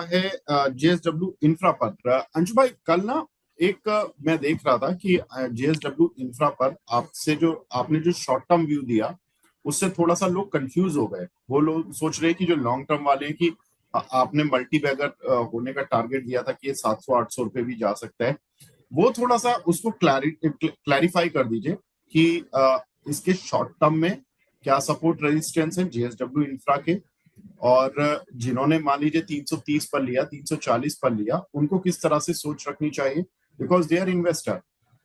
है JSW infra पर। अंशु भाई, कल ना एक मैं देख रहा था कि जेएसडब्ल्यू इंफ्रा पर आपने जो शॉर्ट टर्म व्यू दिया, उससे थोड़ा सा लोग कंफ्यूज हो गए। वो लोग सोच रहे हैं कि जो लॉन्ग टर्म वाले हैं कि आपने मल्टी बैगर होने का टारगेट दिया था कि ये 700-800 रुपए भी जा सकता है। वो थोड़ा सा उसको क्लैरिफाई कर दीजिए कि इसके शॉर्ट टर्म में क्या सपोर्ट रेजिस्टेंस है जेएसडब्ल्यू इंफ्रा के, और जिन्होंने मान लीजिए 330 पर लिया, 340 पर लिया, उनको किस तरह से सोच रखनी चाहिए, because they are investor.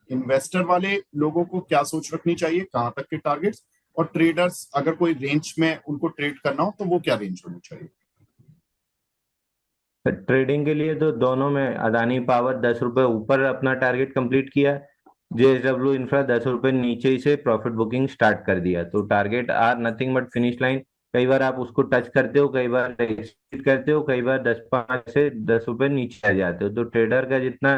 Investor वाले लोगों को क्या सोच रखनी चाहिए, कहां तक के टारगेट्स, और ट्रेडर्स अगर कोई रेंज में उनको ट्रेड करना हो तो वो क्या रेंज होनी चाहिए। ट्रेडिंग के लिए तो दोनों में अदानी पावर 10 रुपए ऊपर अपना टारगेट कंप्लीट किया, जेएसडब्ल्यू इंफ्रा 10 रुपए नीचे ही से प्रॉफिट बुकिंग स्टार्ट कर दिया। तो target are nothing but finish line. कई बार आप उसको टच करते हो, कई बार एक्सीड करते हो, कई बार 10 5 से 10 रुपए नीचे आ जाते हो। तो ट्रेडर का जितना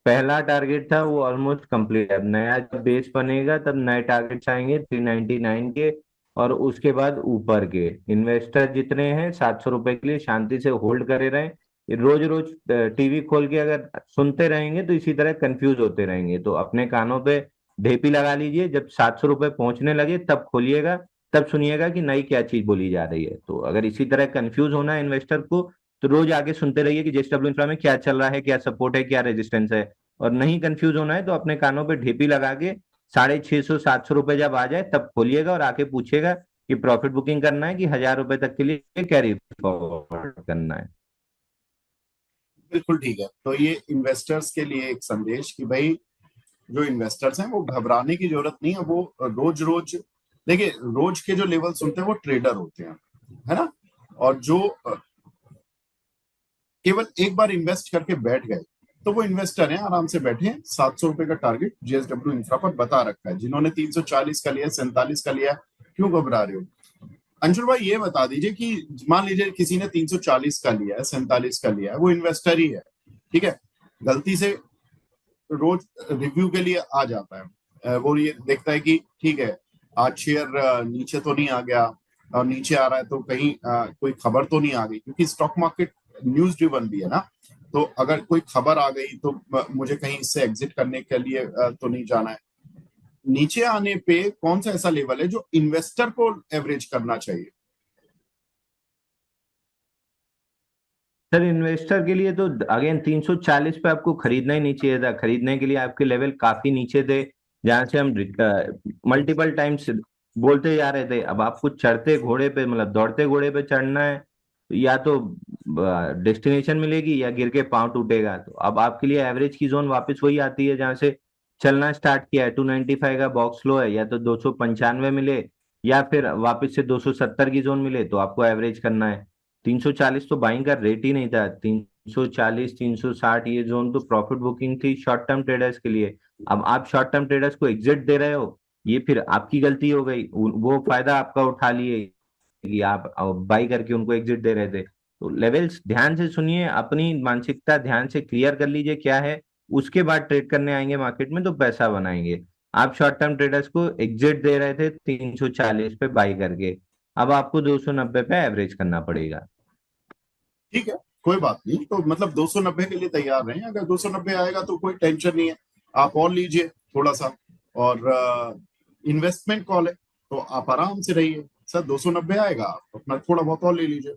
पहला टारगेट था वो ऑलमोस्ट कंप्लीट है। अब नया जब बेस बनेगा तब नए टारगेट्स आएंगे 399 के, और उसके बाद ऊपर के। इन्वेस्टर जितने हैं 700 रुपए के लिए शांति से होल्ड करे रहे। रोज रोज टीवी खोल के अगर सुनते रहेंगे तो इसी तरह कंफ्यूज होते रहेंगे। तो अपने कानों पे ढेपी लगा लीजिए, जब 700 रुपए पहुंचने लगे तब खोलिएगा, तब सुनिएगा कि नई क्या चीज बोली जा रही है। तो अगर इसी तरह कंफ्यूज होना है इन्वेस्टर को, तो रोज आगे सुनते रहिए कि जेएसडब्ल्यू इंफ्रा में क्या चल रहा है, क्या सपोर्ट है, क्या रेजिस्टेंस है। और नहीं कंफ्यूज होना है तो अपने कानों पे ढेपी लगा के 650 700 रुपए जब आ जाए तब खोलिएगा और आके पूछेगा कि प्रॉफिट बुकिंग करना है कि 1000 रुपए तक के लिए कैरी फॉरवर्ड करना है। बिल्कुल ठीक है। तो ये इन्वेस्टर्स के लिए एक संदेश कि भाई, जो इन्वेस्टर्स हैं वो घबराने की जरूरत नहीं है। वो रोज रोज देखिए, रोज के जो लेवल सुनते हैं वो ट्रेडर होते हैं, है ना। और जो केवल एक बार इन्वेस्ट करके बैठ गए तो वो इन्वेस्टर हैं, आराम से बैठे हैं। 700 रुपए का टारगेट जेएसडब्ल्यू इंफ्रा पर बता रखा है। जिन्होंने 340 का लिया, 47 का लिया, क्यों घबरा रहे हो। अंशुल भाई, ये बता दीजिए कि मान लीजिए किसी ने 340 का लिया है, 47 का लिया है, वो इन्वेस्टर ही है, ठीक है, गलती से रोज रिव्यू के लिए आ जाता है। वो ये देखता है कि ठीक है, आज शेयर नीचे तो नहीं आ गया, और नीचे आ रहा है तो कहीं कोई खबर तो नहीं आ गई, क्योंकि स्टॉक मार्केट न्यूज ड्रिवन भी है ना। तो अगर कोई खबर आ गई तो मुझे कहीं इससे एग्जिट करने के लिए तो नहीं जाना है। नीचे आने पे कौन सा ऐसा लेवल है जो इन्वेस्टर को एवरेज करना चाहिए। सर इन्वेस्टर के लिए तो अगेन 340 पे आपको खरीदना ही नहीं चाहिए था। खरीदने के लिए आपके लेवल काफी नीचे थे, जहां से हम मल्टीपल टाइम्स बोलते जा रहे थे। अब आपको चढ़ते घोड़े पे, मतलब दौड़ते घोड़े पे चढ़ना है, या तो डेस्टिनेशन मिलेगी या गिर के पांव टूटेगा। तो अब आपके लिए एवरेज की जोन वापस वही आती है जहां से चलना स्टार्ट किया है। 295 का बॉक्स लो है, या तो 295 मिले या फिर वापस से 270 की जोन मिले, तो आपको एवरेज करना है। 340 तो बाइंग का रेट ही नहीं था। 340 360 ये जोन तो प्रॉफिट बुकिंग थी शॉर्ट टर्म ट्रेडर्स के लिए। अब आप शॉर्ट टर्म ट्रेडर्स को एग्जिट दे रहे हो, ये फिर आपकी गलती हो गई। वो फायदा आपका उठा लिए कि आप बाई करके उनको एग्जिट दे रहे थे। तो लेवल्स ध्यान से सुनिए, अपनी मानसिकता ध्यान से क्लियर कर लीजिए क्या है, उसके बाद ट्रेड करने आएंगे मार्केट में तो पैसा बनाएंगे। आप शॉर्ट टर्म ट्रेडर्स को एग्जिट दे रहे थे 340 पे बाई करके, अब आपको 290 पे एवरेज करना पड़ेगा। ठीक है, कोई बात नहीं। तो मतलब 290 के लिए तैयार रहें। अगर 290 आएगा तो कोई टेंशन नहीं है, आप और लीजिए थोड़ा सा। और इन्वेस्टमेंट कॉल है तो आप आराम से रहिए। सर 290 आएगा, आप अपना थोड़ा बहुत और ले लीजिए।